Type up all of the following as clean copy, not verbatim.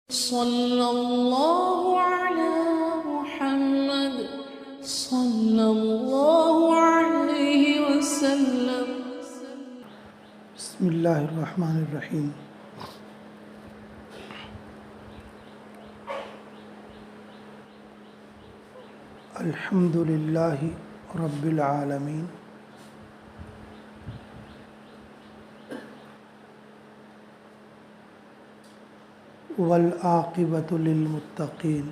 सल्लल्लाहु अला मुहम्मद सल्लल्लाहु अलैहि वसल्लम। बिस्मिल्लाहिर्रहमानिर्रहीम। अल्हम्दुलिल्लाहि रब्बिल आलमीन। वल आक़िबतु लिल मुत्तक़ीन।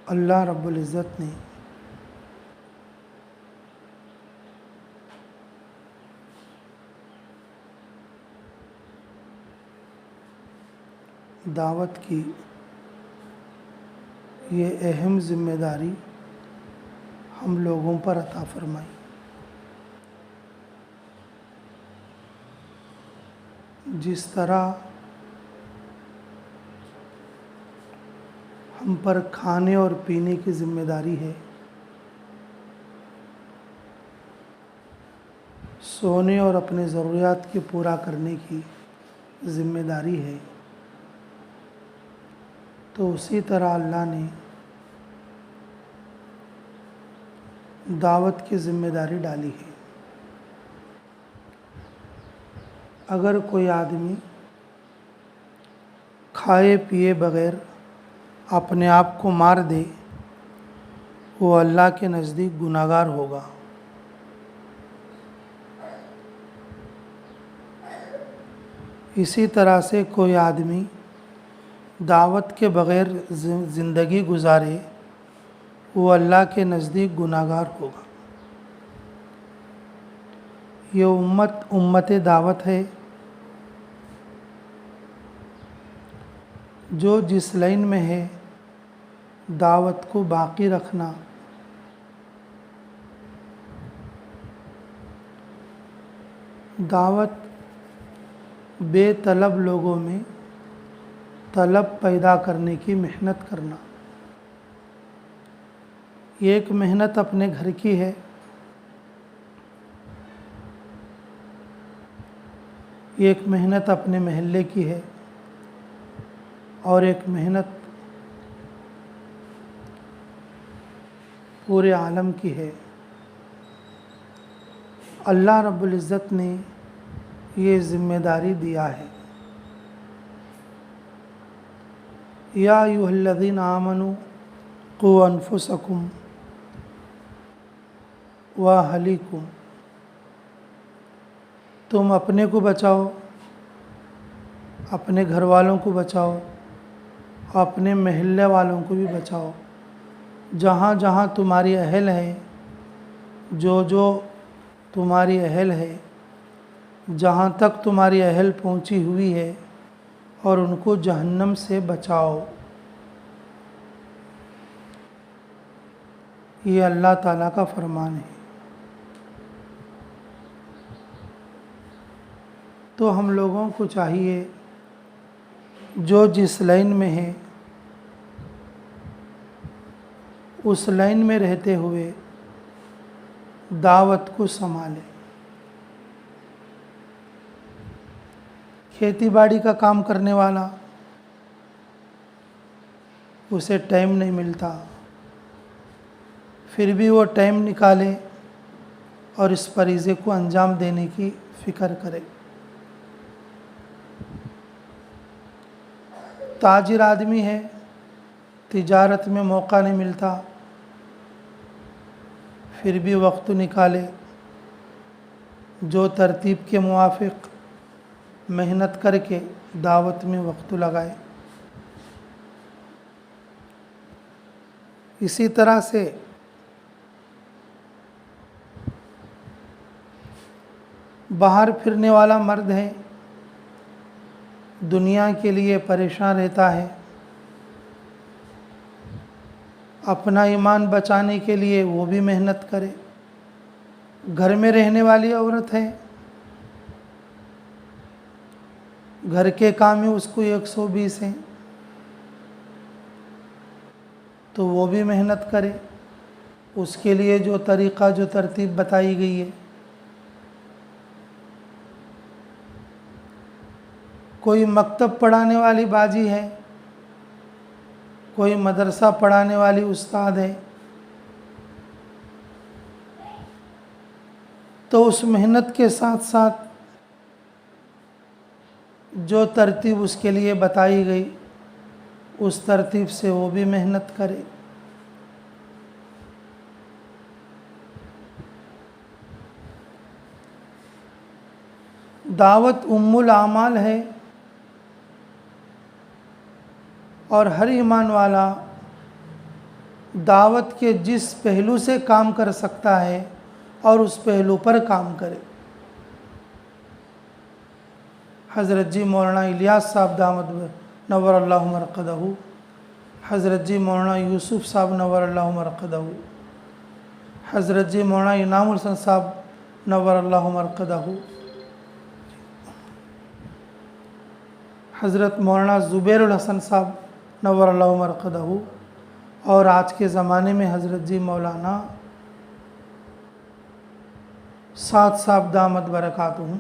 अल्लाह रब्बुल इज़्ज़त ने दावत की ये अहम ज़िम्मेदारी हम लोगों पर अता फरमाई। जिस तरह हम पर खाने और पीने की ज़िम्मेदारी है, सोने और अपने ज़रूरियात की पूरा करने की ज़िम्मेदारी है, तो उसी तरह अल्लाह ने दावत की ज़िम्मेदारी डाली है। अगर कोई आदमी खाए पिए बग़ैर अपने आप को मार दे, वो अल्लाह के नज़दीक गुनाहगार होगा। इसी तरह से कोई आदमी दावत के बग़ैर ज़िंदगी गुजारे, वो अल्लाह के नज़दीक गुनाहगार होगा। ये उम्मत दावत है, जो जिस लाइन में है दावत को बाकी रखना, दावत बेतलब लोगों में तलब पैदा करने की मेहनत करना। एक मेहनत अपने घर की है, एक मेहनत अपने महल्ले की है, और एक मेहनत पूरे आलम की है। अल्लाह रब्बुल इज़्ज़त ने ये ज़िम्मेदारी दिया है। या अय्युहल्लज़ीना आमनू क़ू अनफुसकुम व अहलीकुम। तुम अपने को बचाओ, अपने घर वालों को बचाओ, अपने महल्ले वालों को भी बचाओ। जहाँ जहाँ तुम्हारी अहल है, जो जो तुम्हारी अहल है, जहाँ तक तुम्हारी अहल पहुँची हुई है, और उनको जहन्नम से बचाओ। ये अल्लाह ताला का फरमान है। तो हम लोगों को चाहिए, जो जिस लाइन में है उस लाइन में रहते हुए दावत को संभालें। खेती बाड़ी का काम करने वाला, उसे टाइम नहीं मिलता, फिर भी वो टाइम निकाले और इस फरीज़े को अंजाम देने की फ़िक्र करे। ताजिर आदमी है, तिजारत में मौका नहीं मिलता, फिर भी वक्त निकाले, जो तरतीब के मुवाफ़िक मेहनत करके दावत में वक्त लगाए। इसी तरह से बाहर फिरने वाला मर्द है, दुनिया के लिए परेशान रहता है, अपना ईमान बचाने के लिए वो भी मेहनत करे। घर में रहने वाली औरत है, घर के काम ही उसको 120 हैं, तो वो भी मेहनत करे। उसके लिए जो तरीक़ा, जो तरतीब बताई गई है, कोई मकतब पढ़ाने वाली बाजी है, कोई मदरसा पढ़ाने वाली उस्ताद है, तो उस मेहनत के साथ साथ जो तरतीब उसके लिए बताई गई उस तरतीब से वो भी मेहनत करे। दावत उम्मुल आमाल है और हर ईमान वाला दावत के जिस पहलू से काम कर सकता है और उस पहलू पर काम करे। हज़रत जी मौलाना इलियास साहब दामद नव्वर अल्लाहु मरक़दहू, हज़रत जी मौलाना यूसुफ साहब नव्वर अल्लाहु मरक़दहू, हज़रत जी मौलाना इनामुल हसन साहब नव्वर अल्लाहु मरक़दहू, हज़रत मौलाना ज़ुबैरुल हसन साहब नव्वर अल्लाहु मरक़दहू, और आज के ज़माने में हज़रत जी मौलाना साद साहब दामद बरकातुहू,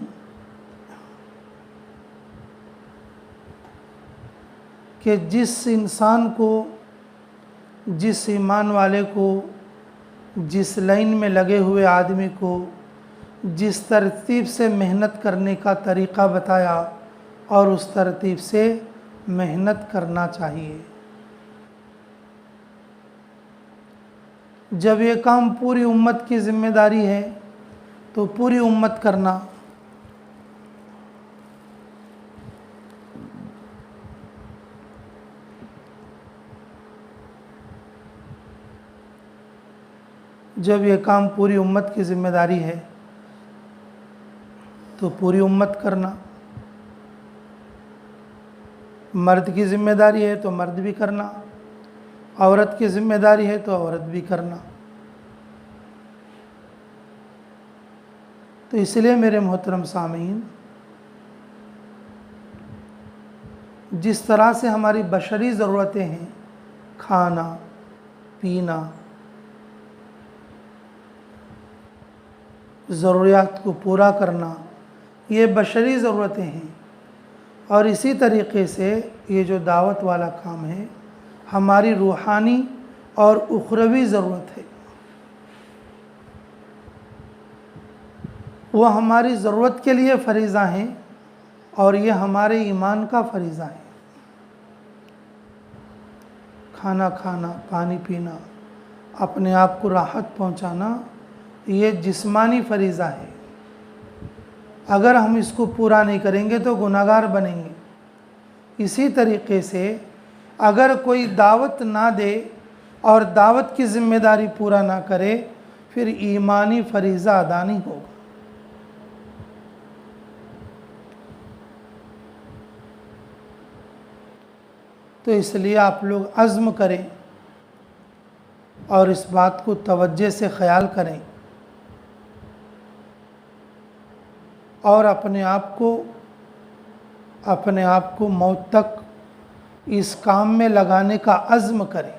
कि जिस इंसान को, जिस ईमान वाले को, जिस लाइन में लगे हुए आदमी को जिस तरतीब से मेहनत करने का तरीक़ा बताया और उस तरतीब से मेहनत करना चाहिए। जब ये काम पूरी उम्मत की ज़िम्मेदारी है तो पूरी उम्मत करना, जब ये काम पूरी उम्मत की ज़िम्मेदारी है तो पूरी उम्मत करना। मर्द की ज़िम्मेदारी है तो मर्द भी करना, औरत की ज़िम्मेदारी है तो औरत भी करना। तो इसलिए मेरे मोहतरम सामीन, जिस तरह से हमारी बशरी ज़रूरतें हैं, खाना पीना, ज़रूरियात को पूरा करना, ये बशरी ज़रूरतें हैं, और इसी तरीक़े से ये जो दावत वाला काम है हमारी रूहानी और उखरवी ज़रूरत है। वह हमारी ज़रूरत के लिए फ़रीज़ा हैं और ये हमारे ईमान का फ़रीज़ा है। खाना खाना, पानी पीना, अपने आप को राहत पहुंचाना, ये जिस्मानी फ़रीज़ा है। अगर हम इसको पूरा नहीं करेंगे तो गुनाहगार बनेंगे। इसी तरीक़े से अगर कोई दावत ना दे और दावत की ज़िम्मेदारी पूरा ना करे, फिर ईमानी फ़रीज़ा अदा नहीं होगा। तो इसलिए आप लोग अज़्म करें और इस बात को तवज्जो से ख़याल करें और अपने आप को मौत तक इस काम में लगाने का अज़्म करें।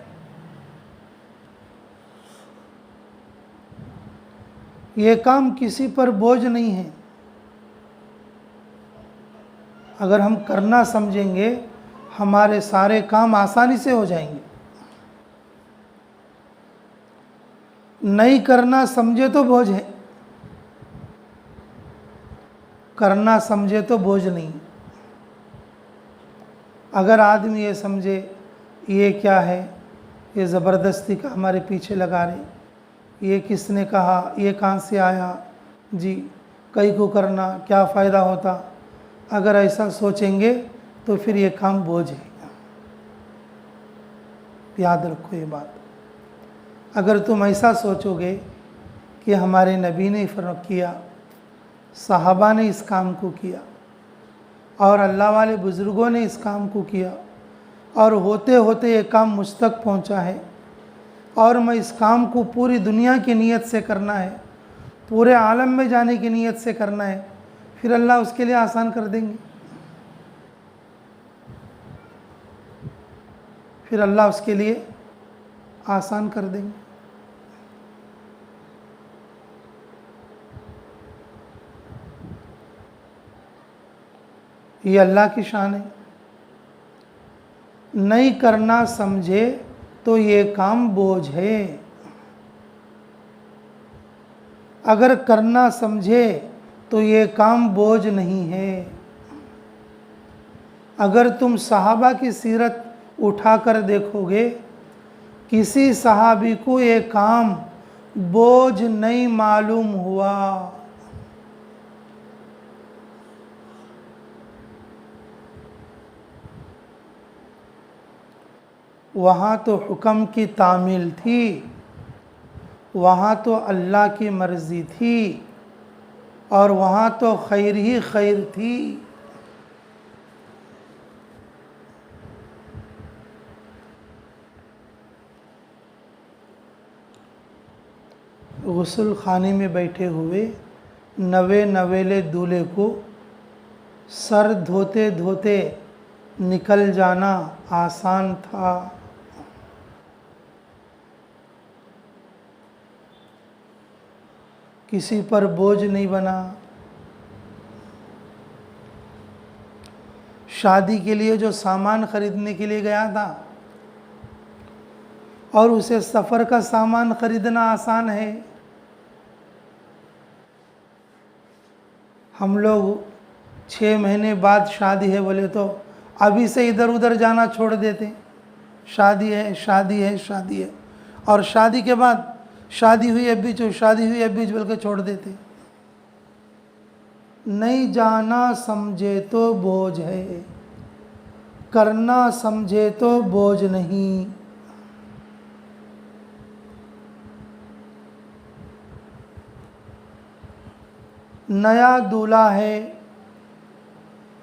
ये काम किसी पर बोझ नहीं है। अगर हम करना समझेंगे हमारे सारे काम आसानी से हो जाएंगे। नहीं करना समझे तो बोझ है, करना समझे तो बोझ नहीं। अगर आदमी ये समझे ये क्या है, ये ज़बरदस्ती का हमारे पीछे लगा रहे, ये किसने कहा, ये कहाँ से आया जी, कई को करना क्या फ़ायदा होता, अगर ऐसा सोचेंगे तो फिर ये काम बोझ है। याद रखो ये बात। अगर तुम ऐसा सोचोगे कि हमारे नबी ने फ़र्क किया, सहाबा ने इस काम को किया और अल्लाह वाले बुज़ुर्गों ने इस काम को किया और होते होते ये काम मुझ तक पहुँचा है और मैं इस काम को पूरी दुनिया की नीयत से करना है, पूरे आलम में जाने की नीयत से करना है, फिर अल्लाह उसके लिए आसान कर देंगे। फिर अल्लाह उसके लिए आसान कर देंगे। ये अल्लाह की शान है। नहीं करना समझे तो ये काम बोझ है, अगर करना समझे तो ये काम बोझ नहीं है। अगर तुम सहाबा की सीरत उठाकर देखोगे, किसी सहाबी को ये काम बोझ नहीं मालूम हुआ। वहाँ तो हुक्म की तामील थी, वहाँ तो अल्लाह की मर्ज़ी थी, और वहाँ तो खैर ही खैर थी। गुस्ल खाने में बैठे हुए नवे नवेले दूल्हे को सर धोते धोते निकल जाना आसान था। किसी पर बोझ नहीं बना। शादी के लिए जो सामान खरीदने के लिए गया था और उसे सफ़र का सामान खरीदना आसान है। हम लोग 6 महीने बाद शादी है बोले तो अभी से इधर उधर जाना छोड़ देते। शादी है, शादी है, शादी है, और शादी के बाद शादी हुई अब बीच, शादी हुई अब बीच बोल के छोड़ देते। नहीं जाना समझे तो बोझ है, करना समझे तो बोझ नहीं। नया दूल्हा है,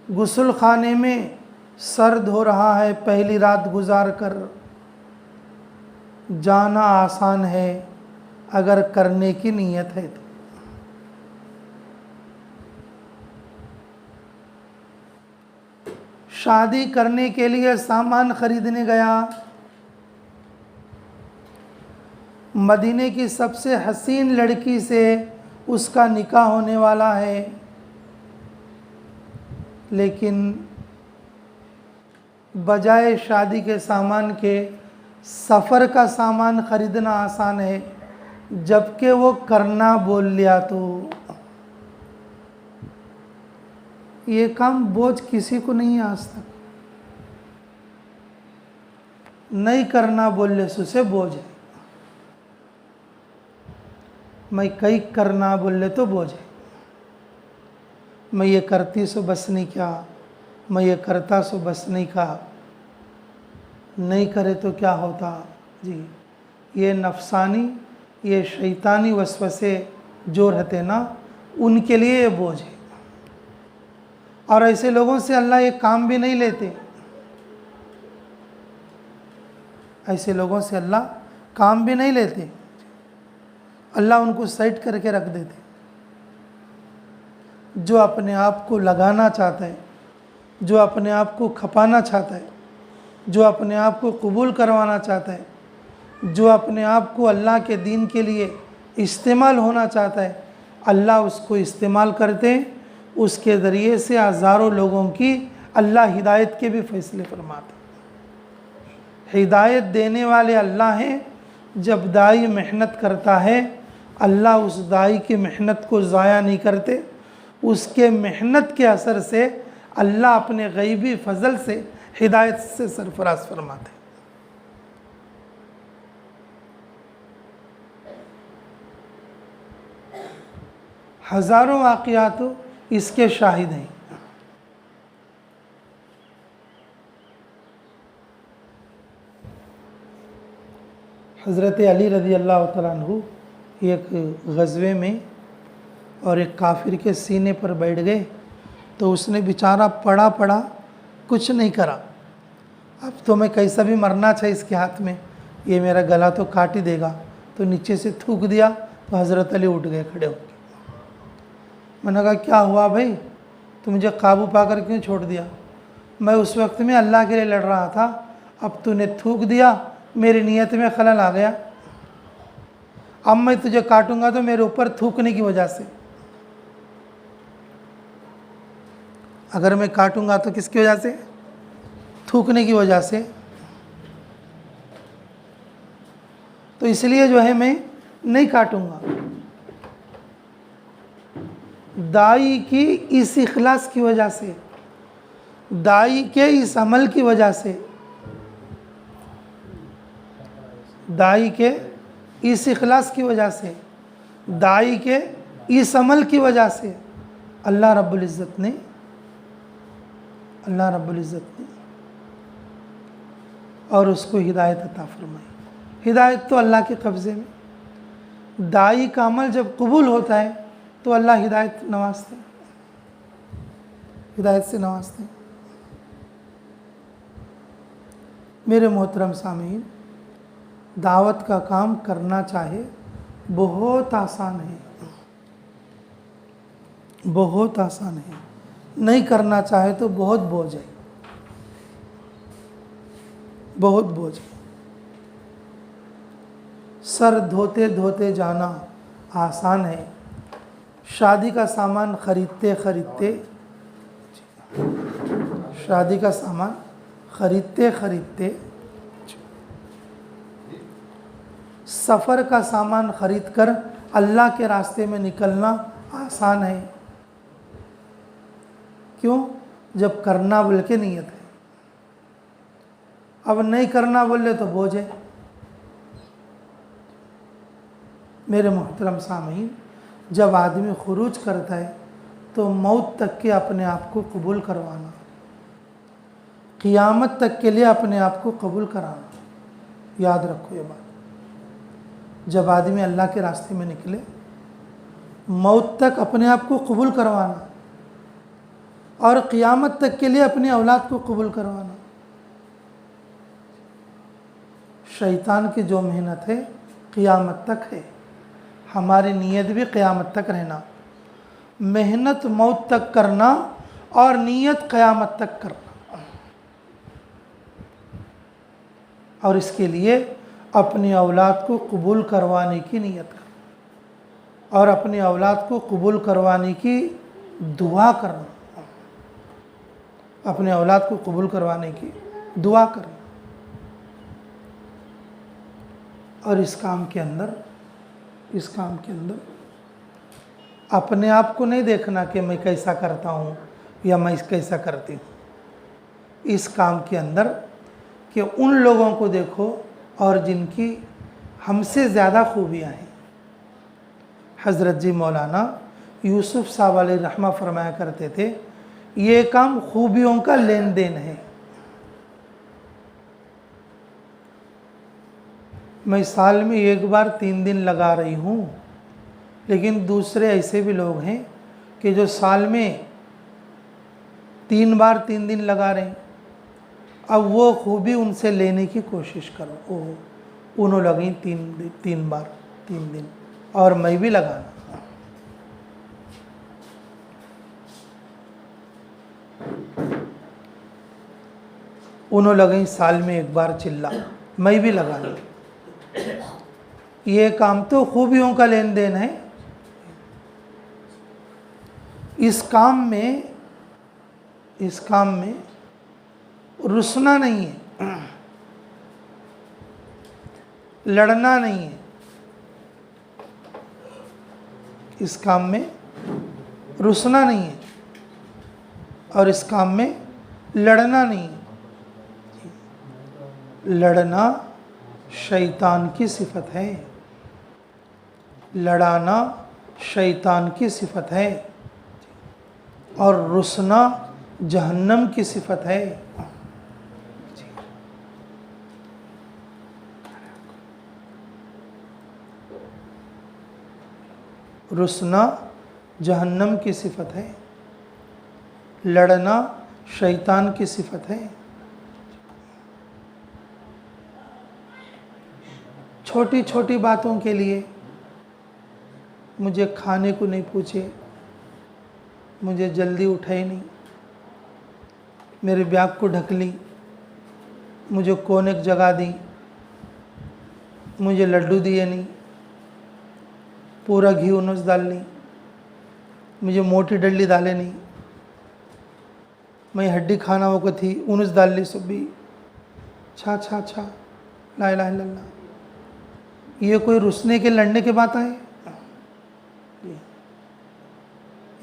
गुस्ल खाने में सर धो रहा है, पहली रात गुजार कर। जाना आसान है अगर करने की नीयत है तो। शादी करने के लिए सामान खरीदने गया। मदीने की सबसे हसीन लड़की से उसका निकाह होने वाला है, लेकिन बजाय शादी के सामान के सफ़र का सामान खरीदना आसान है, जबकि वो करना बोल लिया तो ये काम बोझ किसी को नहीं आज तक। नहीं करना बोलने से बोझ है। मैं कई करना बोले तो बोझ है। मैं ये करती सो बस नहीं क्या, मैं ये करता सो बस नहीं का। नहीं करे तो क्या होता जी। ये नफसानी, ये शैतानी वसवसे जो रहते ना, उनके लिए ये बोझ है। और ऐसे लोगों से अल्लाह ये काम भी नहीं लेते। ऐसे लोगों से अल्लाह काम भी नहीं लेते, अल्लाह उनको साइड करके रख देते। जो अपने आप को लगाना चाहता है, जो अपने आप को खपाना चाहता है, जो अपने आप को कबूल करवाना चाहता है, जो अपने आप को अल्लाह के दीन के लिए इस्तेमाल होना चाहता है, अल्लाह उसको इस्तेमाल करते हैं। उसके ज़रिए से हज़ारों लोगों की अल्लाह हिदायत के भी फ़ैसले फरमाता है। हिदायत देने वाले अल्लाह हैं। जब दाई मेहनत करता है, अल्लाह उस दाई की मेहनत को ज़ाया नहीं करते। उसके मेहनत के असर से अल्लाह अपने गैबी फ़ज़ल से हिदायत से सरफराज फरमाते हैं। हज़ारों वाक़ियात इसके शाहिद हैं। हज़रत अली रज़ी अल्लाह तआला अन्हु एक ग़ज़वे में और एक काफिर के सीने पर बैठ गए, तो उसने बेचारा पड़ा पड़ा कुछ नहीं करा। अब तो मैं कैसा भी मरना चाहिए इसके हाथ में, ये मेरा गला तो काट ही देगा। तो नीचे से थूक दिया, तो हज़रत अली उठ गए खड़े होकर। मैंने कहा क्या हुआ भाई, तू मुझे काबू पाकर क्यों छोड़ दिया? मैं उस वक्त में अल्लाह के लिए लड़ रहा था, अब तूने थूक दिया, मेरी नीयत में खलल आ गया। अब मैं तुझे काटूंगा तो मेरे ऊपर थूकने की वजह से। अगर मैं काटूंगा तो किसकी वजह से? थूकने की वजह से। तो इसलिए जो है मैं नहीं काटूंगा। दाई की इस इखलास की वजह से, दाई के इस अमल की वजह से, दाई के इस इखलास की वजह से, दाई के इस अमल की वजह से अल्लाह रब्बुल इज़्ज़त ने और उसको हिदायत अता फरमाई। हिदायत तो अल्लाह के कब्ज़े में। दाई का अमल जब कबूल होता है तो अल्लाह हिदायत नवाजते हैं, हिदायत से नवाजते हैं। मेरे मोहतरम सामीन, दावत का काम करना चाहे बहुत आसान है, बहुत आसान है। नहीं करना चाहे तो बहुत बोझ है, बहुत बोझ है। सर धोते धोते जाना आसान है, शादी का सामान खरीदते खरीदते, शादी का सामान खरीदते खरीदते, सफ़र का सामान खरीद कर अल्लाह के रास्ते में निकलना आसान है। क्यों? जब करना बोल के नीयत है। अब नहीं करना बोले तो बोझ है। मेरे मोहतरम सामीन, जब आदमी खुरूज करता है तो मौत तक के अपने आप को कबूल करवाना, क़ियामत तक के लिए अपने आप को कबूल कराना, याद रखो ये बात। जब आदमी अल्लाह के रास्ते में निकले, मौत तक अपने आप को कबूल करवाना और क़ियामत तक के लिए अपनी औलाद को कबूल करवाना। शैतान की जो मेहनत है क़ियामत तक है, हमारी नीयत भी क़ियामत तक रहना। मेहनत मौत तक करना और नीयत क़ियामत तक करना। और इसके लिए अपनी औलाद को कबूल करवाने की नीयत करना और अपनी औलाद को कबूल करवाने की दुआ करना, अपने औलाद को कबूल करवाने की दुआ करना। और इस काम के अंदर अपने आप को नहीं देखना कि मैं कैसा करता हूँ या मैं कैसा करती हूँ। इस काम के अंदर कि उन लोगों को देखो और जिनकी हमसे ज़्यादा खूबियाँ हैं। हज़रत जी मौलाना यूसुफ साहब अलैहि रहमा फरमाया करते थे, ये काम खूबियों का लेन देन है। मैं साल में एक बार 3 दिन लगा रही हूँ, लेकिन दूसरे ऐसे भी लोग हैं कि जो साल में 3 बार 3 दिन लगा रहे हैं। अब वो खूबी उनसे लेने की कोशिश करो। ओह, उन्होंने लगी 3 बार 3 दिन और मैं भी लगाना। उन्होंने लगी साल में 1 बार चिल्ला, मैं भी लगाना। ये काम तो खूबियों का लेन देन है। इस काम में रुसना नहीं है, लड़ना नहीं है। इस काम में रुसना नहीं है और इस काम में लड़ना नहीं है। लड़ना शैतान की सिफत है, लड़ाना शैतान की सिफत है और रुसना जहन्नम की सिफत है। रुसना जहन्नम की सिफत है, लड़ना शैतान की सिफत है। छोटी छोटी बातों के लिए मुझे खाने को नहीं पूछे, मुझे जल्दी उठाई नहीं, मेरे बैग को ढक ली, मुझे कोने की जगह दी, मुझे लड्डू दिए नहीं, पूरा घी उनस डाल नहीं, मुझे मोटी डल्ली डाले नहीं, मैं हड्डी खाना वो थी उनस दाली सुबी छा छा छा ला इलाहा इल्लल्लाह। ये कोई रुसने के लड़ने की बात है?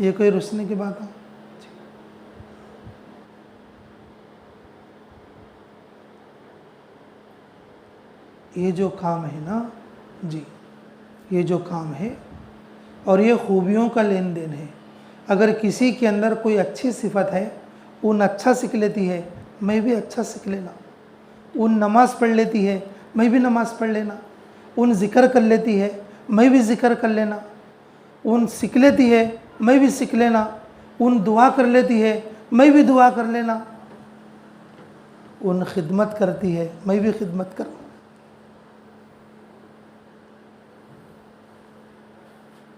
ये कोई रुसने की बात है? ये जो काम है ना जी, ये जो काम है और ये खूबियों का लेन देन है। अगर किसी के अंदर कोई अच्छी सिफत है, उन अच्छा सीख लेती है, मैं भी अच्छा सीख लेना। उन नमाज़ पढ़ लेती है, मैं भी नमाज़ पढ़ लेना। उन ज़िक्र कर लेती है, मैं भी ज़िक्र कर लेना। उन सीख लेती है, मैं भी सीख लेना। उन दुआ कर लेती है, मैं भी दुआ कर लेना। उन खिदमत करती है, मैं भी खिदमत करना।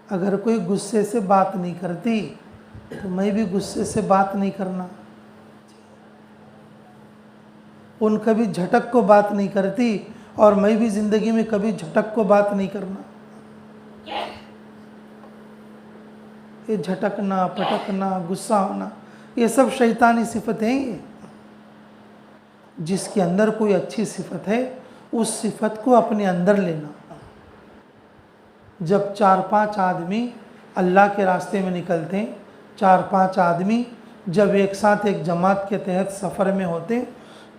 अगर कोई गुस्से से बात नहीं करती तो मैं भी गुस्से से बात नहीं करना। उन कभी झटक को बात नहीं करती और मैं भी ज़िंदगी में कभी झटक को बात नहीं करना। ये झटकना, पटकना, गुस्सा होना, ये सब शैतानी सिफतें हैं। ये जिसके अंदर कोई अच्छी सिफत है, उस सिफत को अपने अंदर लेना। जब 4-5 आदमी अल्लाह के रास्ते में निकलते हैं, 4-5 आदमी जब एक साथ एक जमात के तहत सफ़र में होते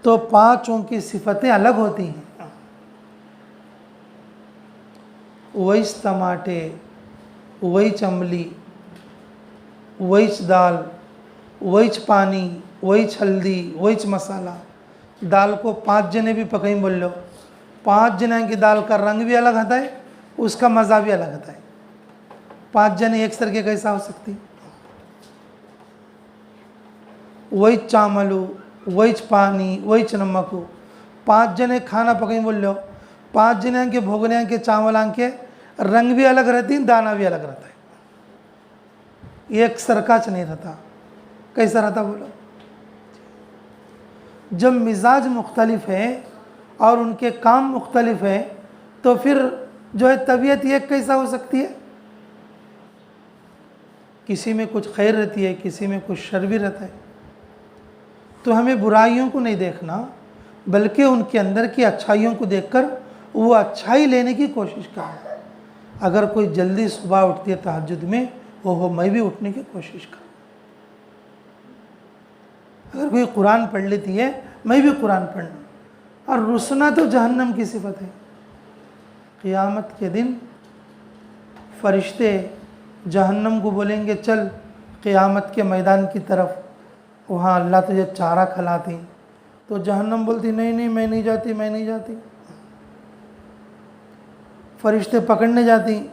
तो पांचों की सिफतें अलग होती हैं। वहीच टमाटे, वहीच अमली, वहीच दाल, वहीच पानी, वहीच हल्दी, वहीच मसाला। दाल को 5 जने भी पकाई बोल लो, 5 जने की दाल का रंग भी अलग आता है, उसका मज़ा भी अलग आता है। 5 जने एक सर के कैसा हो सकती? वही चावल, वही पानी, वही नमक। 5 जने खाना पकाई बोल लो, 5 जने के भोगने के चावल के रंग भी अलग रहती है, दाना भी अलग रहता है। एक सरकाच नहीं रहता। कैसा रहता बोलो? जब मिजाज मुख्तलिफ है और उनके काम मुख्तलिफ है तो फिर जो है तबीयत एक कैसा हो सकती है? किसी में कुछ खैर रहती है, किसी में कुछ शर भी रहता है। तो हमें बुराइयों को नहीं देखना, बल्कि उनके अंदर की अच्छाइयों को देखकर वो अच्छाई लेने की कोशिश करना। अगर कोई जल्दी सुबह उठती है तहज्जुद में, वो मैं भी उठने की कोशिश करूँ। अगर कोई कुरान पढ़ लेती है, मैं भी कुरान पढ़ना। और रुसना तो जहन्नम की सिफत है। क़ियामत के दिन फरिश्ते जहन्नम को बोलेंगे, चल क़ियामत के मैदान की तरफ, वहाँ अल्लाह तुझे चारा खिलाती। तो जहन्नम बोलती, नहीं नहीं मैं नहीं जाती, मैं नहीं जाती। फरिश्ते पकड़ने जाती,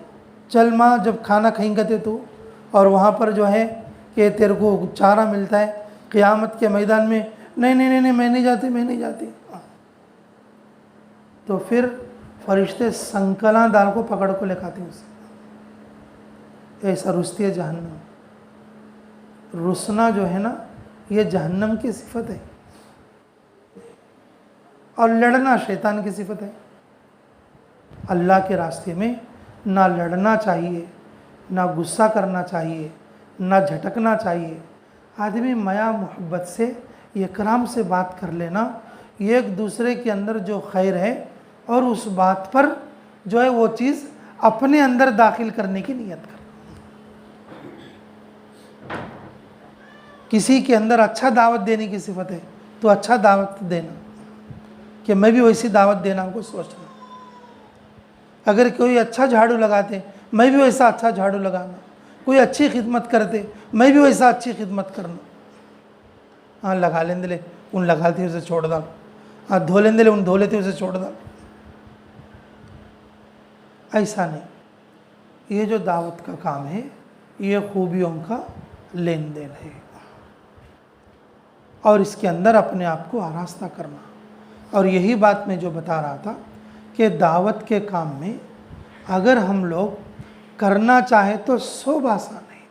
चल माँ जब खाना खाएंगे थे तू, और वहाँ पर जो है कि तेरे को चारा मिलता है क़ियामत के मैदान में, नहीं नहीं नहीं नहीं मैं नहीं जाती, मैं नहीं जाती। तो फिर फरिश्ते संकला दाल को पकड़ को लेखाते हैं उसे। ऐसा रुसती है जहन्नम। रुसना जो है ना, ये जहन्नम की सिफत है। और लड़ना शैतान की सिफत है। अल्लाह के रास्ते में ना लड़ना चाहिए, ना गुस्सा करना चाहिए, ना झटकना चाहिए। आदमी माया मोहब्बत से, इकराम से बात कर लेना, एक दूसरे के अंदर जो खैर है और उस बात पर जो है वो चीज़ अपने अंदर दाखिल करने की नीयत कर। किसी के अंदर अच्छा दावत देने की सिफत है तो अच्छा दावत देना, कि मैं भी वैसी दावत देना को सोचना। अगर कोई अच्छा झाड़ू लगाते, मैं भी वैसा अच्छा झाड़ू लगाना। कोई अच्छी खिदमत करते, मैं भी वैसा अच्छी खिदमत करना। हाँ लगा लेंदे ले, उन लगाते उसे छोड़ डाल। हाँ धो लेंदे ले, उन धो लेते उसे छोड़ डाल। ऐसा नहीं। ये जो दावत का काम है, ये खूबियों का लेन देन है और इसके अंदर अपने आप को आरास्ता करना। और यही बात मैं जो बता रहा था कि दावत के काम में अगर हम लोग करना चाहे तो सब आसान है,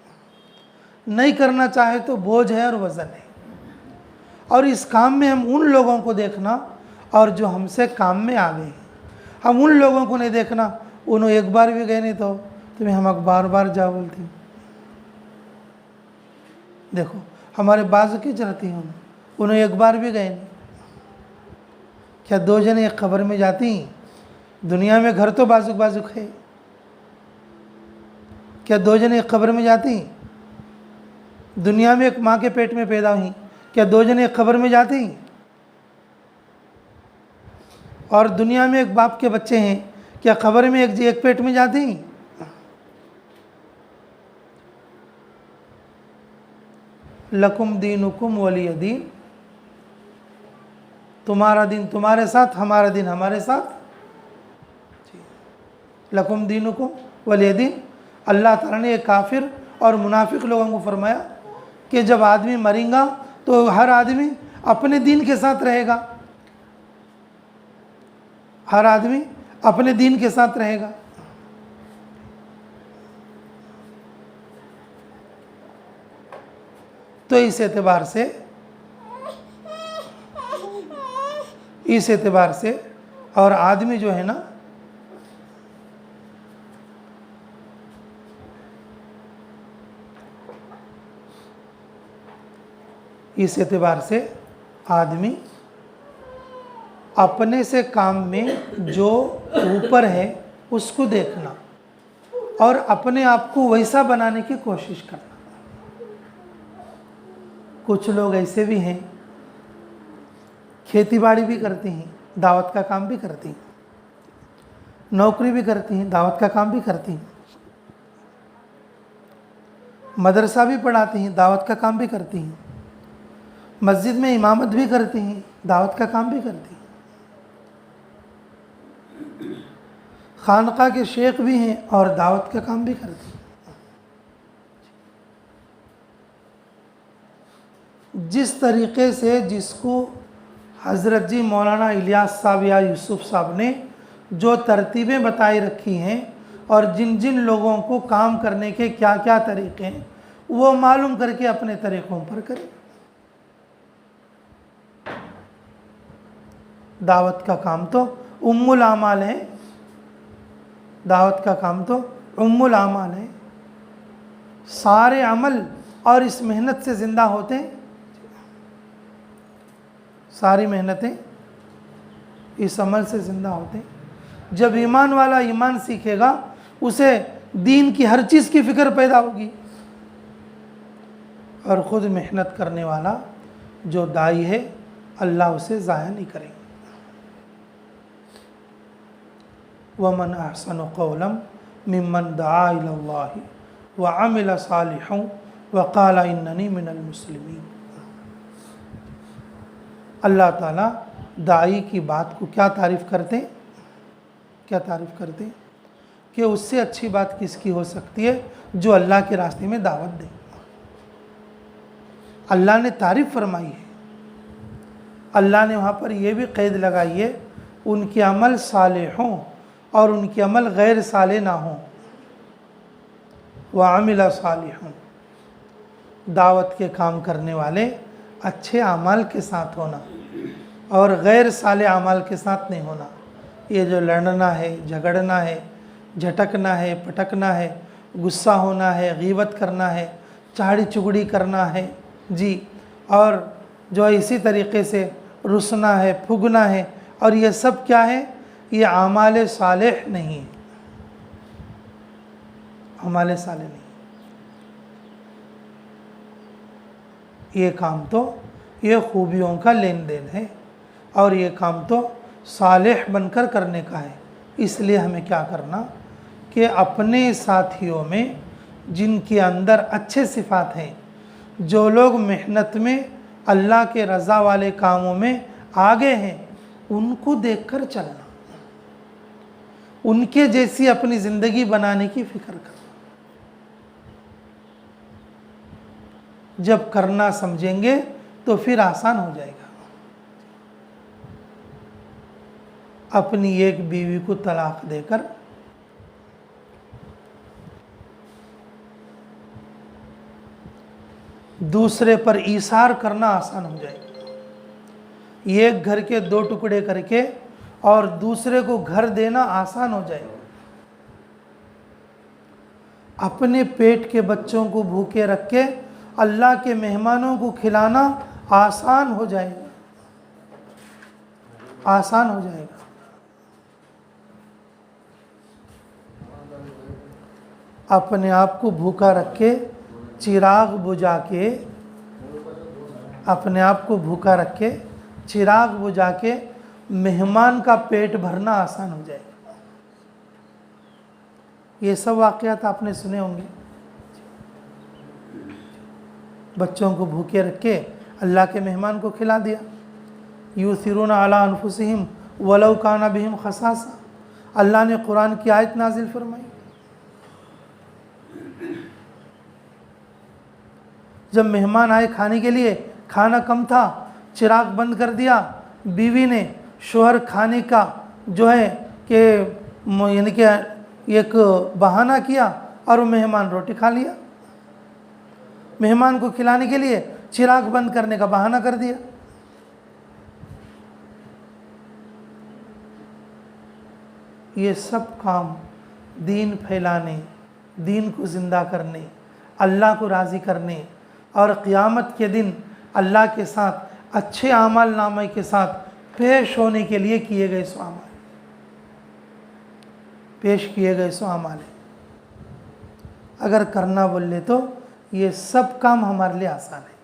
नहीं करना चाहे तो बोझ है और वज़न है। और इस काम में हम उन लोगों को देखना और जो हमसे काम में आ गए, हम उन लोगों को नहीं देखना, उन्होंने एक बार भी गए नहीं तो तुम्हें हम बार बार जा बोलती। देखो हमारे बाजू की रहती हैं, उन्हें एक बार भी गए नहीं। क्या दो जने एक खबर में जाती? दुनिया में घर तो बाजुक बाजुक है, क्या दो जने एक खबर में जाती? दुनिया में एक माँ के पेट में पैदा हुई, क्या दो जने एक खबर में जाती? और दुनिया में एक बाप के बच्चे हैं, क्या खबर में एक पेट में जाती? लकुम दीनुकुम वलिय दीन, तुम्हारा दिन तुम्हारे साथ, हमारा दिन हमारे साथ। लकुम दीनुकुम वलिय दीन। अल्लाह ताला ने एक काफिर और मुनाफिक लोगों को फरमाया कि जब आदमी मरेगा तो हर आदमी अपने दीन के साथ रहेगा, हर आदमी अपने दीन के साथ रहेगा। तो इस एतबार से और आदमी जो है ना, इस एतबार से आदमी अपने से काम में जो ऊपर है उसको देखना और अपने आप को वैसा बनाने की कोशिश करना। कुछ लोग ऐसे भी हैं, खेती बाड़ी भी करते हैं, दावत का काम भी करती हैं, नौकरी भी करती हैं, दावत का काम भी करती हैं, मदरसा भी पढ़ाती हैं, दावत का काम भी करती हैं, मस्जिद में इमामत भी करती हैं, दावत का काम भी करती हैं, खानका के शेख भी हैं और दावत का काम भी करती हैं। जिस तरीक़े से जिसको हज़रत जी मौलाना इलियास साहब या यूसुफ साहब ने जो तरतीबें बताई रखी हैं और जिन जिन लोगों को काम करने के क्या क्या तरीक़े हैं वो मालूम करके अपने तरीक़ों पर करें। दावत का काम तो उम्मुल आमाल है, दावत का काम तो उम्मुल आमाल है। सारे अमल और इस मेहनत से ज़िंदा होते हैं, सारी मेहनतें इस अमल से ज़िंदा होते हैं। जब ईमान वाला ईमान सीखेगा उसे दीन की हर चीज़ की फ़िक्र पैदा होगी और ख़ुद मेहनत करने वाला जो दाई है अल्लाह उसे ज़ाया नहीं करेंगे। वमन अहसनु क़ौलन मिम्मन दआ इलल्लाहि व अमिल सालिहन व क़ाल इन्ननी मिनल मुस्लिमीन। अल्लाह ताला दाई की बात को क्या तारीफ़ करते हैं, क्या तारीफ़ करते हैं कि उससे अच्छी बात किसकी हो सकती है जो अल्लाह के रास्ते में दावत दे। अल्लाह ने तारीफ़ फरमाई है, अल्लाह ने वहाँ पर यह भी क़ैद लगाई है उनके अमल सालेह हों और उनके अमल गैर साले ना हों। व अमिल सालिहन, दावत के काम करने वाले अच्छे अमाल के साथ होना और गैर साले अमाल के साथ नहीं होना। ये जो लड़ना है, झगड़ना है, झटकना है, पटकना है, गुस्सा होना है, गीबत करना है, चाड़ी चुगड़ी करना है जी, और जो इसी तरीक़े से रुसना है, फुगना है, और ये सब क्या है, ये आमाल सालेह नहीं है, आमाल सालेह नहीं। ये काम तो ये खूबियों का लेन देन है और ये काम तो सालेह बनकर करने का है। इसलिए हमें क्या करना कि अपने साथियों में जिनके अंदर अच्छे सिफ़ात हैं, जो लोग मेहनत में अल्लाह के रज़ा वाले कामों में आगे हैं, उनको देखकर चलना, उनके जैसी अपनी ज़िंदगी बनाने की फ़िक्र करना। जब करना समझेंगे तो फिर आसान हो जाएगा। अपनी एक बीवी को तलाक देकर दूसरे पर ईसार करना आसान हो जाएगा। एक घर के दो टुकड़े करके और दूसरे को घर देना आसान हो जाएगा। अपने पेट के बच्चों को भूखे रख के अल्लाह के मेहमानों को खिलाना आसान हो जाएगा, आसान हो जाएगा। अपने आप को भूखा रख के, चिराग बुझा के, अपने आप को भूखा रख के चिराग बुझा के मेहमान का पेट भरना आसान हो जाएगा। ये सब वाक़यात आपने सुने होंगे। बच्चों को भूखे रख के अल्लाह के मेहमान को खिला दिया। यूसिरूना अला अनफुसिहिम वलौ काना बिहिम खसासा, अल्लाह ने कुरान की आयत नाजिल फरमाई। जब मेहमान आए खाने के लिए, खाना कम था, चिराग बंद कर दिया, बीवी ने शोहर खाने का जो है कि यानी कि एक बहाना किया और वो मेहमान रोटी खा लिया। मेहमान को खिलाने के लिए चिराग बंद करने का बहाना कर दिया। ये सब काम दीन फैलाने, दीन को ज़िंदा करने, अल्लाह को राज़ी करने और क़यामत के दिन अल्लाह के साथ अच्छे आमाल नामे के साथ पेश होने के लिए किए गए सो अमाल, पेश किए गए सो अमाल है। अगर करना बोल ले तो ये सब काम हमारे लिए आसान है,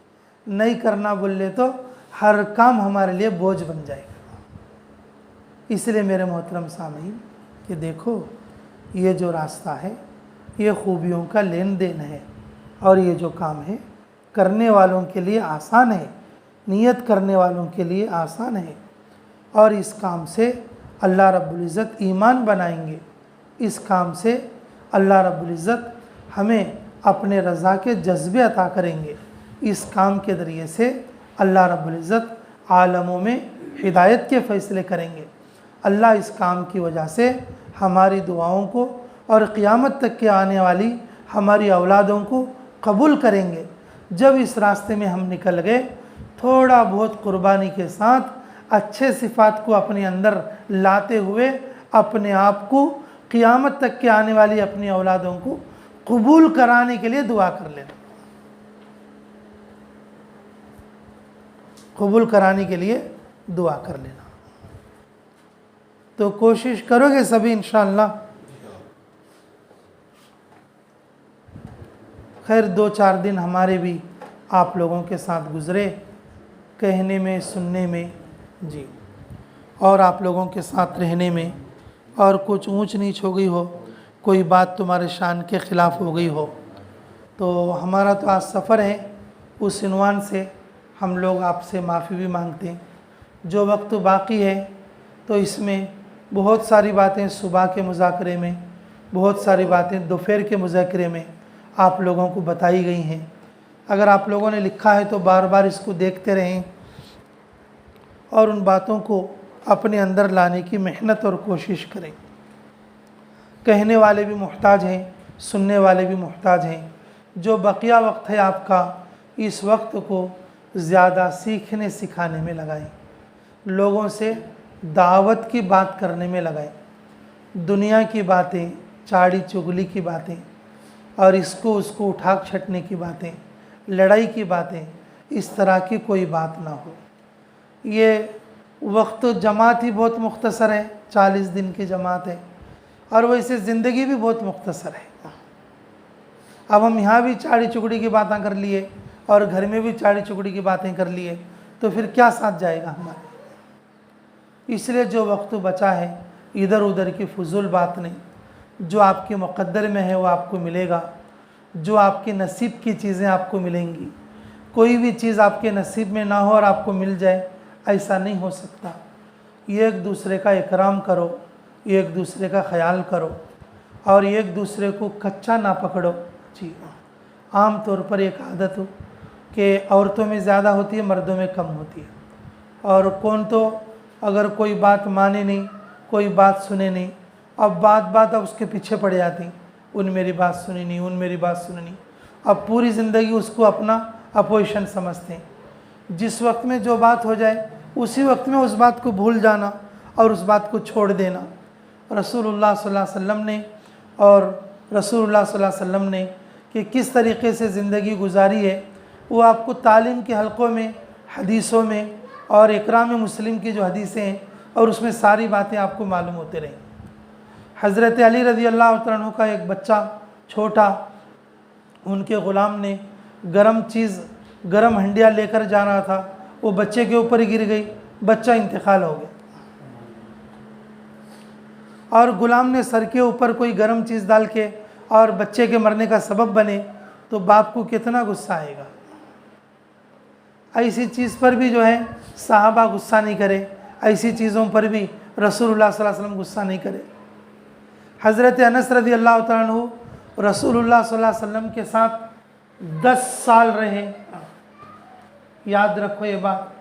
नहीं करना बोल ले तो हर काम हमारे लिए बोझ बन जाएगा। इसलिए मेरे मोहतरम सामीन कि देखो, ये जो रास्ता है ये खूबियों का लेन देन है और ये जो काम है करने वालों के लिए आसान है, नियत करने वालों के लिए आसान है और इस काम से अल्लाह रब्बुल इज़्ज़त ईमान बनाएंगे। इस काम से अल्लाह रब्बुल इज़्ज़त हमें अपने रज़ा के जज्बे अता करेंगे। इस काम के ज़रिए से अल्लाह रब्बुल इज़्ज़त आलमों में हिदायत के फ़ैसले करेंगे। अल्लाह इस काम की वजह से हमारी दुआओं को और क़यामत तक के आने वाली हमारी औलादों को कबूल करेंगे। जब इस रास्ते में हम निकल गए, थोड़ा बहुत कुर्बानी के साथ अच्छे सिफ़ात को अपने अंदर लाते हुए अपने आप को क़यामत तक के आने वाली अपनी औलादों को कबूल कराने के लिए दुआ कर लेना, कबूल कराने के लिए दुआ कर लेना। तो कोशिश करोगे सभी इंशाअल्लाह। खैर 2-4 दिन हमारे भी आप लोगों के साथ गुज़रे, कहने में, सुनने में जी, और आप लोगों के साथ रहने में, और कुछ ऊंच नीच हो गई हो, कोई बात तुम्हारे शान के ख़िलाफ़ हो गई हो, तो हमारा तो आज सफ़र है, उस इन्वान से हम लोग आपसे माफ़ी भी मांगते हैं। जो वक्त बाकी है तो इसमें बहुत सारी बातें सुबह के मुज़ाकरे में, बहुत सारी बातें दोपहर के मुज़ाकरे में आप लोगों को बताई गई हैं। अगर आप लोगों ने लिखा है तो बार बार इसको देखते रहें और उन बातों को अपने अंदर लाने की मेहनत और कोशिश करें। कहने वाले भी मुहताज हैं, सुनने वाले भी मुहताज हैं। जो बकिया वक्त है आपका, इस वक्त को ज़्यादा सीखने सिखाने में लगाएं, लोगों से दावत की बात करने में लगाएं। दुनिया की बातें, चाड़ी चुगली की बातें और इसको उसको उठा छटने की बातें, लड़ाई की बातें, इस तरह की कोई बात ना हो। ये वक्त जमात ही बहुत मुख्तसर है, 40 दिन की जमात है और वैसे ज़िंदगी भी बहुत मुख्तसर है। अब हम यहाँ भी चाड़ी चुगड़ी की बातें कर लिए और घर में भी चाड़ी चुगड़ी की बातें कर लिए तो फिर क्या साथ जाएगा हमारे। इसलिए जो वक्त बचा है इधर उधर की फजूल बात नहीं, जो आपके मुक़द्दर में है वो आपको मिलेगा, जो आपके नसीब की चीज़ें आपको मिलेंगी। कोई भी चीज़ आपके नसीब में ना हो और आपको मिल जाए, ऐसा नहीं हो सकता। एक दूसरे का इकराम करो, एक दूसरे का ख्याल करो और एक दूसरे को कच्चा ना पकड़ो। जी, आम तौर पर एक आदत हो कि औरतों में ज़्यादा होती है, मर्दों में कम होती है। और कौन तो अगर कोई बात माने नहीं, कोई बात सुने नहीं, अब बात अब उसके पीछे पड़ जाती, उन मेरी बात सुनी नहीं, उन मेरी बात सुनी नहीं। अब पूरी ज़िंदगी उसको अपना अपोजिशन समझते हैं। जिस वक्त में जो बात हो जाए उसी वक्त में उस बात को भूल जाना और उस बात को छोड़ देना। रसूलुल्लाह सल्लल्लाहु अलैहि वसल्लम ने और रसूलुल्लाह सल्लल्लाहु अलैहि वसल्लम ने कि किस तरीक़े से ज़िंदगी गुजारी है, वो आपको तालीम के हलक़ों में, हदीसों में और इकराम मुस्लिम की जो हदीसें हैं और उसमें सारी बातें आपको मालूम होते रहें। हज़रत अली रज़ी अल्लाह तआला अन्हु का एक बच्चा छोटा, उनके ग़ुलाम ने गरम हंडिया लेकर जा रहा था, वो बच्चे के ऊपर ही गिर गई, बच्चा इंतकाल हो गया। और ग़ुलाम ने सर के ऊपर कोई गर्म चीज़ डाल के और बच्चे के मरने का सबब बने तो बाप को कितना गुस्सा आएगा। ऐसी चीज़ पर भी जो है सहाबा गुस्सा नहीं करे, ऐसी चीज़ों पर भी रसूलुल्लाह सल्लल्लाहु अलैहि वसल्लम गुस्सा नहीं करे। हज़रत अनस रज़ी अल्लाह तआला अन्हु रसूलुल्लाह सल्लल्लाहु अलैहि वसल्लम के साथ 10 साल रहे। याद रखो ये बात,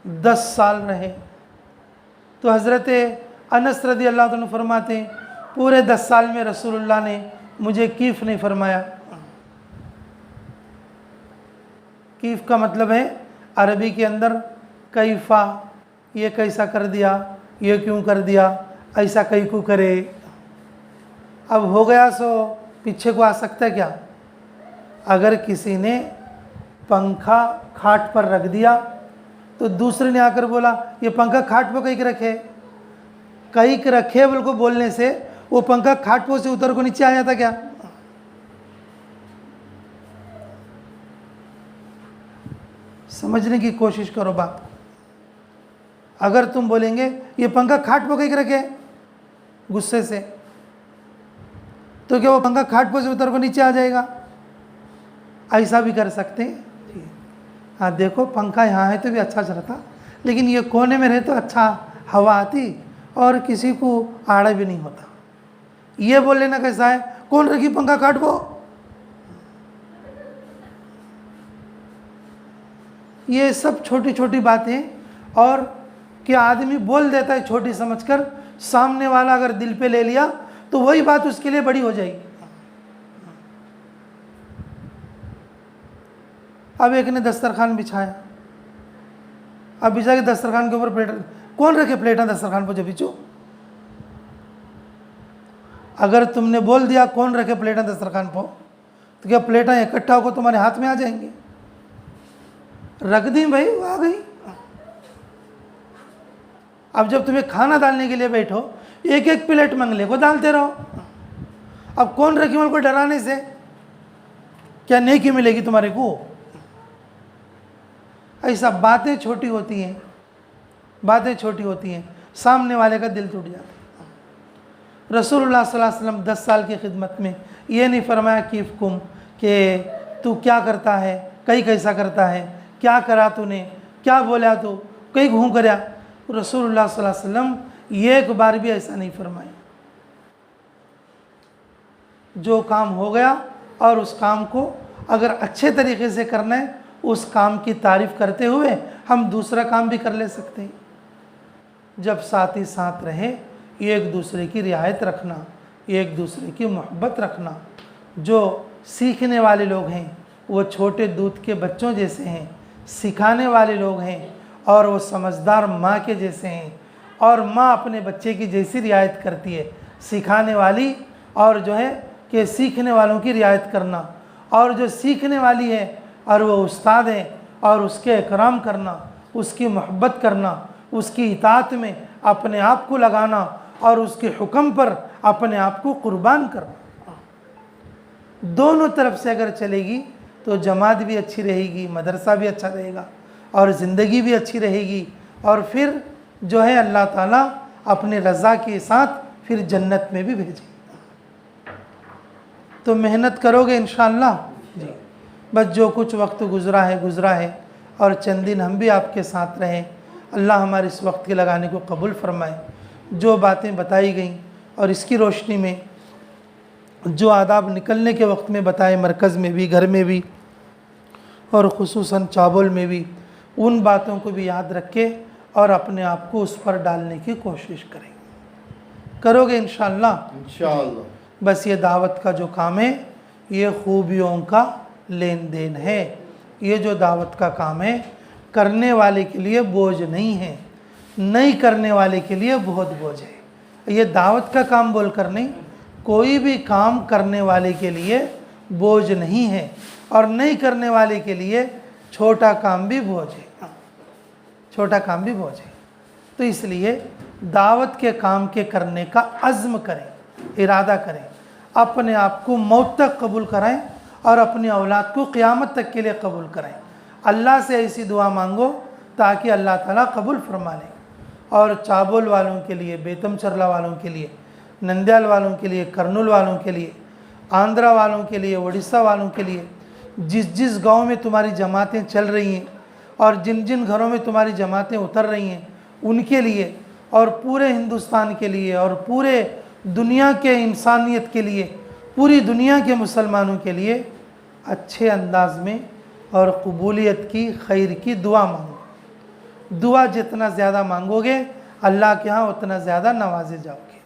10 साल रहे। तो हज़रत अनस रज़ी अल्लाह तआला अन्हु फरमाते हैं पूरे 10 साल में रसूलुल्लाह ने मुझे कीफ़ नहीं फरमाया। कीफ़ का मतलब है अरबी के अंदर कैफ़ा, ये कैसा कर दिया, ये क्यों कर दिया, ऐसा कई को करे। अब हो गया सो पीछे को आ सकता है क्या? अगर किसी ने पंखा खाट पर रख दिया तो दूसरे ने आकर बोला ये पंखा खाट पर कहीं रखे, कहीं रखे बोल को बोलने से वो पंखा खाट पर से उतर को नीचे आ जाता क्या? समझने की कोशिश करो बात। अगर तुम बोलेंगे ये पंखा खाट पर कहीं रखे गुस्से से, तो क्या वो पंखा खाट पर से उतर को नीचे आ जाएगा? ऐसा भी कर सकते हैं। हाँ देखो पंखा यहाँ है तो भी अच्छा चलता, लेकिन ये कोने में रहे तो अच्छा हवा आती और किसी को आड़ा भी नहीं होता। ये बोल लेना कैसा है, कौन रखी पंखा खाट को? ये सब छोटी छोटी बातें, और क्या आदमी बोल देता है छोटी समझकर, सामने वाला अगर दिल पे ले लिया तो वही बात उसके लिए बड़ी हो जाएगी। अब एक ने दस्तरखान बिछाया, अब बिछा के दस्तरखान के ऊपर प्लेट, कौन रखे प्लेटा दस्तरखान पर? जब बिछो, अगर तुमने बोल दिया कौन रखे प्लेटा दस्तरखान पर, तो क्या प्लेटा इकट्ठा होकर तुम्हारे हाथ में आ जाएंगे? रख दी भाई, वो आ गई। अब जब तुम्हें खाना डालने के लिए बैठो, एक एक प्लेट मंगले को डालते रहो। अब कौन रखी को डराने से क्या नेकी मिलेगी तुम्हारे को? ऐसा बातें छोटी होती हैं, बातें छोटी होती हैं, सामने वाले का दिल टूट जाता है। रसूलुल्लाह सल्लल्लाहु अलैहि वसल्लम 10 साल की खिदमत में ये नहीं फरमाया कीफ़कुम कि तू क्या करता है, कहीं कैसा करता है, क्या करा तूने, क्या बोला तू, कहीं घूम करया। रसूलुल्लाह सल्लल्लाहु अलैहि वसल्लम एक बार भी ऐसा नहीं फरमाया। जो काम हो गया और उस काम को अगर अच्छे तरीके से करना है, उस काम की तारीफ़ करते हुए हम दूसरा काम भी कर ले सकते हैं। जब साथ ही साथ रहे, एक दूसरे की रियायत रखना, एक दूसरे की मोहब्बत रखना। जो सीखने वाले लोग हैं वो छोटे दूध के बच्चों जैसे हैं, सिखाने वाले लोग हैं और वो समझदार माँ के जैसे हैं। और माँ अपने बच्चे की जैसी रियायत करती है, सिखाने वाली और जो है कि सीखने वालों की रियायत करना। और जो सीखने वाली है और वो उस्ताद है और उसके इकराम करना, उसकी मोहब्बत करना, उसकी इताअत में अपने आप को लगाना और उसके हुक्म पर अपने आप को कुर्बान करना। दोनों तरफ से अगर चलेगी तो जमात भी अच्छी रहेगी, मदरसा भी अच्छा रहेगा और ज़िंदगी भी अच्छी रहेगी। और फिर जो है अल्लाह ताला अपने रज़ा के साथ फिर जन्नत में भी भेजेगा। तो मेहनत करोगे इंशाअल्लाह जी। बस जो कुछ वक्त गुज़रा है और चंद दिन हम भी आपके साथ रहें। अल्लाह हमारे इस वक्त के लगाने को कबूल फरमाए। जो बातें बताई गई और इसकी रोशनी में जो आदाब निकलने के वक्त में बताए, मरकज़ में भी, घर में भी और ख़ुसूसन चावल में भी, उन बातों को भी याद रखे और अपने आप को उस पर डालने की कोशिश करें। करोगे इंशाअल्लाह। बस ये दावत का जो काम है ये खूबियों का लेन देन है। ये जो दावत का काम है करने वाले के लिए बोझ नहीं है, नहीं करने वाले के लिए बहुत बोझ है। ये दावत का काम बोलकर नहीं, कोई भी काम करने वाले के लिए बोझ नहीं है। और नहीं करने वाले के लिए छोटा काम भी बोझ है, छोटा काम भी बोझ है। तो इसलिए दावत के काम के करने का अज़्म करें, इरादा करें, अपने आप को मौत तक कबूल कराएं और अपनी औलाद को क़यामत तक के लिए कबूल कराएं। अल्लाह से ऐसी दुआ मांगो ताकि अल्लाह ताला कबूल फरमा लें। और चाबोल वालों के लिए, बेतम चरला वालों के लिए, नंदयाल वालों के लिए, कर्नूल वालों के लिए, आंध्रा वालों के लिए, उड़ीसा वालों के लिए, जिस जिस गांव में तुम्हारी जमातें चल रही हैं और जिन जिन घरों में तुम्हारी जमातें उतर रही हैं उनके लिए, और पूरे हिंदुस्तान के लिए और पूरे दुनिया के इंसानियत के लिए, पूरी दुनिया के मुसलमानों के लिए अच्छे अंदाज में और कबूलियत की, खैर की दुआ मांगो। दुआ जितना ज़्यादा मांगोगे अल्लाह के यहाँ उतना ज़्यादा नवाजे जाओगे।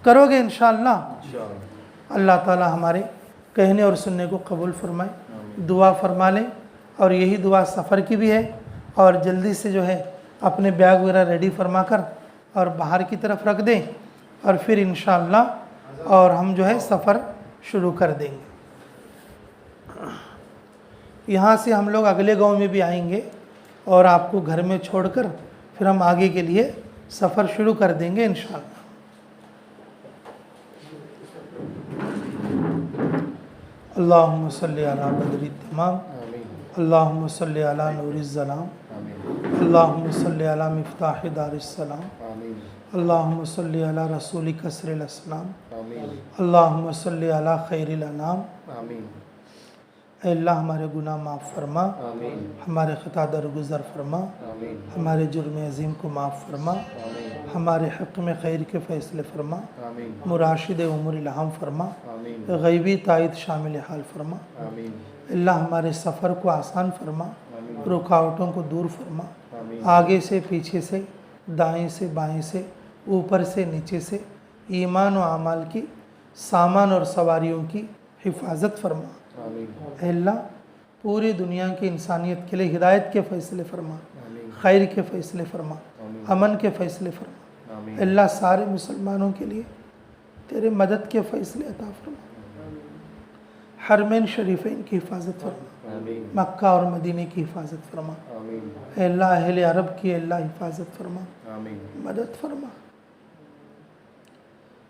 करोगे इंशाअल्लाह। अल्लाह ताला हमारे कहने और सुनने को कबूल फरमाए, दुआ फरमा लें। और यही दुआ सफ़र की भी है। और जल्दी से जो है अपने बैग वगैरह रेडी फरमा कर और बाहर की तरफ रख दें और फिर इंशाअल्लाह और हम जो है सफ़र शुरू कर देंगे। यहाँ से हम लोग अगले गांव में भी आएंगे और आपको घर में छोड़कर फिर हम आगे के लिए सफ़र शुरू कर देंगे इंशाअल्लाह। अल्लाहुम्मा सल्ली अला बदरी तमाम, अल्लाहुम्मा सल्ली अला नूरिज़ ज़लाम, अल्लाहुम्मा सल्ली अला मिफ्ताह दारिस सलाम, अल्लाहुम्मा सल्ली अला रसूली कसरिल अस्लाम, अल्लाहुम्मा सल्ली अला खैरिल अनाम। अल्लाह हमारे गुनाह माफ़ फरमा, हमारे ख़ता दरगुज़र फरमा, हमारे जुर्म अज़ीम को माफ़ फरमा, हमारे हक़ में खैर के फ़ैसले फरमा, मुराशिद उमूर इल्हाम फरमा, गैबी तायद शामिल हाल फरमा। अल्लाह हमारे सफ़र को आसान फरमा, रुकावटों को दूर फरमा, आगे से पीछे से, दाएं से बाएं से, ऊपर से नीचे से, ईमान और आमाल की, सामान और सवारियों की हिफाजत फरमा। अल्लाह पूरी दुनिया की इंसानियत के लिए हिदायत के फ़ैसले फरमा, खैर के फ़ैसले फरमा, अमन के फ़ैसले फरमा। अल्लाह सारे मुसलमानों के लिए तेरे मदद के फ़ैसले अता फरमा। हरमैन शरीफ़ैन की हिफाजत फरमा, मक्का और मदीने की हिफाजत फरमा। अल्लाह अहले अरब की अल्लाह हिफाजत फरमा, मदद फरमा।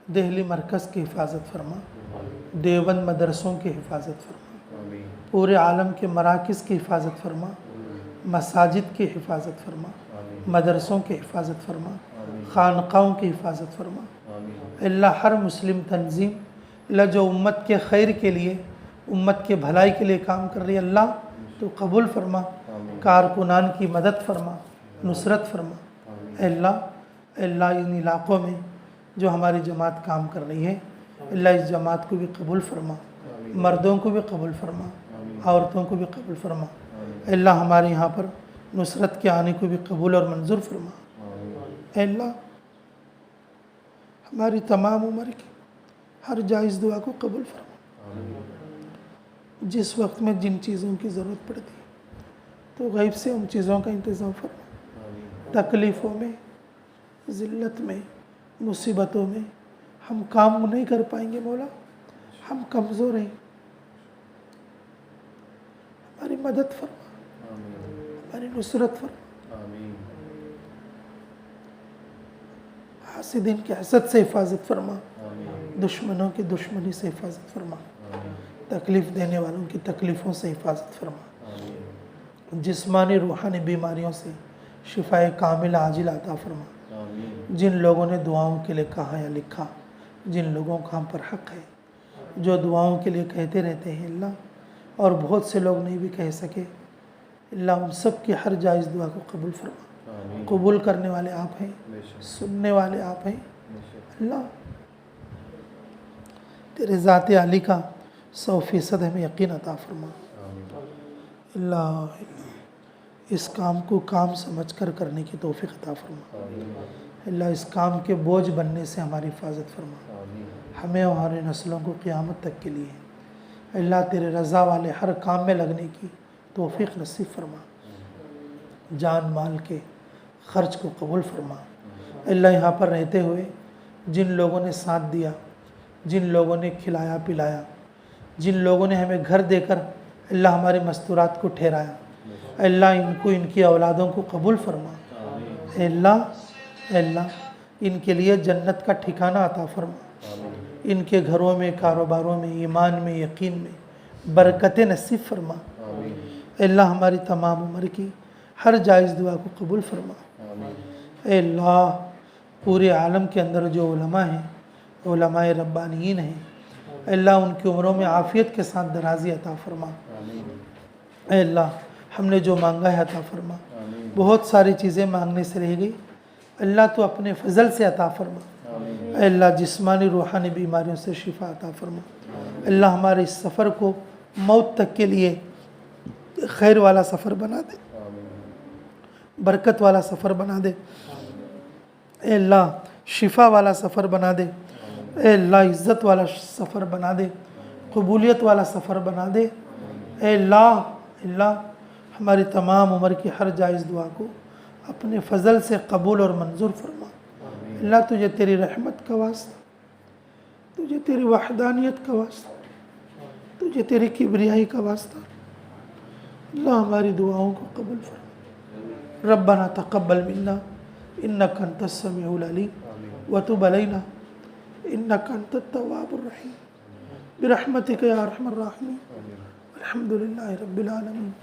दिल्ली मरकज़ की हिफाजत फरमा, देवबंद मदरसों की हिफाजत फरमा, पूरे आलम के मराकिज़ की हिफाजत फरमा, मसाजिद की हिफाजत फरमा, मदरसों की हिफाजत फरमा, खानक़ाहों की हिफाजत फरमा। अल्लाह हर मुस्लिम तंजीम अल्लाह जो उम्मत के खैर के लिए, उम्मत के भलाई के लिए काम कर रही है, अल्लाह तो कबूल फरमा, कारकुनान की मदद फरमा, नुसरत फरमा। अल्लाह इन इलाक़ों में जो हमारी जमात काम कर रही है, अल्लाह इस जमात को भी कबूल फरमा, मर्दों को भी कबूल फरमा, औरतों को भी कबूल फरमा। अल्लाह हमारे यहाँ पर नुसरत के आने को भी कबूल और मंजूर फरमा। अल्लाह हमारी तमाम उम्र की हर जायज़ दुआ को कबूल फरमा। जिस वक्त में जिन चीज़ों की ज़रूरत पड़ती तो गैब से उन चीज़ों का इंतज़ाम फरमा। तकलीफ़ों में, ज़िल्लत में, मुसीबतों में हम काम नहीं कर पाएंगे मौला, हम कमज़ोर हैं, हमारी मदद फरमा, हमारी नुसरत फरमा। हासिदीन की हसद से हिफाजत फरमा, दुश्मनों की दुश्मनी से हिफाजत फरमा, तकलीफ़ देने वालों की तकलीफ़ों से हिफाजत फरमा, जिस्मानी रूहानी बीमारियों से शिफाए कामिल आजिल अता फरमा। जिन लोगों ने दुआओं के लिए कहा या लिखा, जिन लोगों का हम पर हक़ है, जो दुआओं के लिए कहते रहते हैं अल्लाह, और बहुत से लोग नहीं भी कह सके, अल्लाह उन सब की हर जायज़ दुआ को कबूल फरमा। कबूल करने वाले आप हैं, सुनने वाले आप हैं। अल्लाह तेरे ज़ात अली का 100% हमें यकीन अता फरमा। अल्लाह इस काम को काम समझकर करने की तौफीक अता फरमा। अल्लाह इस काम के बोझ बनने से हमारी हिफाजत फरमा, हमें और हमारे नस्लों को क़यामत तक के लिए अल्लाह तेरे रज़ा वाले हर काम में लगने की तौफीक नसीब फरमा। जान माल के ख़र्च को कबूल फरमा। अल्लाह यहाँ पर रहते हुए जिन लोगों ने साथ दिया, जिन लोगों ने खिलाया पिलाया, जिन लोगों ने हमें घर देकर अल्लाह हमारे मस्तूरात को ठहराया। अल्लाह इनको इनकी औलादों को कबूल फरमा। अल्लाह इनके लिए जन्नत का ठिकाना अता फरमा। इनके घरों में, कारोबारों में, ईमान में, यकीन में बरकतें नसीब फरमा। अल्लाह हमारी तमाम उम्र की हर जायज़ दुआ को कबूल फरमा। अल्लाह पूरे आलम के अंदर जो उलमा हैं, उलमाए रब्बानीन हैं, अल्लाह उनकी उम्रों में आफ़ियत के साथ दराज़ी अता फरमा। अल्लाह हमने जो मांगा है अता फरमा। बहुत सारी चीज़ें मांगने से रह गई, अल्लाह तो अपने फ़ज़ल से अता फरमा। अल्लाह जिस्मानी रूहानी बीमारियों से शिफा अता फरमा। अल्लाह हमारे इस सफ़र को मौत तक के लिए खैर वाला सफ़र बना दे, बरकत वाला सफ़र बना दे। अल्लाह शिफा वाला सफ़र बना दे। अल्लाह इज़्ज़त वाला सफ़र बना दे, कबूलियत वाला सफ़र बना दे। अल्लाह हमारी तमाम उम्र की हर जायज़ दुआ को अपने फ़ज़ल से कबूल और मंजूर फरमा। अल्लाह तुझे तेरी रहमत का वास्ता, तुझे तेरी वहदानियत का वास्ता, तुझे तेरी किबरियाई का वास्ता, अल्लाह हमारी दुआओं को कबूल फरमा। रब्बना तक़ब्बल मिन्ना इन्नका अंतस समीउल अलीम व तुब अलैना इन्नका अंतत तव्वाबुर रहीम बिरहमतिका या अरहमर राहिमीन। अल्हम्दुलिल्लाहि रब्बिल आलमीन।